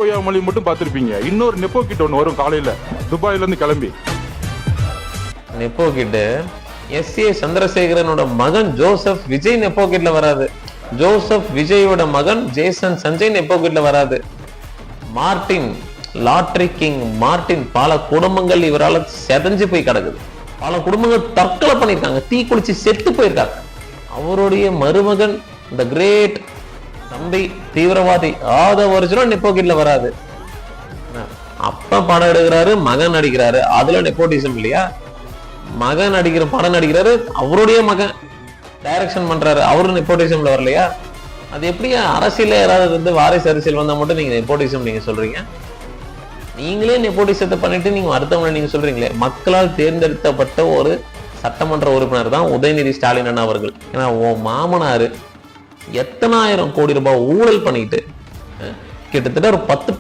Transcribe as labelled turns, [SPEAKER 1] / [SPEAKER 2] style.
[SPEAKER 1] மொழி மட்டும் பார்த்திருப்பீங்க. இன்னொரு நெப்போ கிட் ஒன்று வரும் காலையில துபாயில இருந்து கிளம்பி.
[SPEAKER 2] Nepo kit SA. சந்திரசேகரனோட மகன் ஜோசப் விஜய் நெப்போ கிட்ல வராது. ஜோசப் விஜயோட மகன் ஜேசன் சஞ்சய் நெப்போ கிட்ல வராது. மார்டின் லாட்ரி கிங் மார்டின் பல குடும்பங்கள் இவரால் செதஞ்சு போய் கிடக்குது. பல குடும்பங்கள் தற்கொலை பண்ணிருக்காங்க, தீ குளிச்சு செத்து போயிருக்காங்க. அவருடைய மருமகன் த கிரேட் தம்பி தீவிரவாதி ஆதவ அர்ஜுனா நெப்போ கிட்ல வராது. அப்பா படம் எடுக்கிறாரு, மகன் நடிக்கிறாரு, அதுல நெப்போட்டிசம் இல்லையா? மகன் நடிக்கிற படம் நடிக்கிறாரு, அவருடைய மகன் டைரக்ஷன் பண்றாரு, அவரு நெப்போட்டிசம்ல வரலையா? அது எப்படி அரசியல யாராவது வந்து வாரிசு அரசியல் வந்தா மட்டும் நீங்க நெப்போட்டிசம் நீங்க சொல்றீங்க? நீங்களே நெப்போட்டிசத்தை பண்ணிட்டு நீங்க அடுத்தவங்களை நீங்க சொல்றீங்களே. மக்களால் தேர்ந்தெடுக்கப்பட்ட ஒரு சட்டமன்ற உறுப்பினர் தான் உதயநிதி ஸ்டாலின் அண்ணா அவர்கள். ஏன்னா உன் மாமனாரு எத்தனாயிரம் கோடி ரூபாய் ஊழல் பண்ணிட்டு கிட்டத்தட்ட ஒரு 10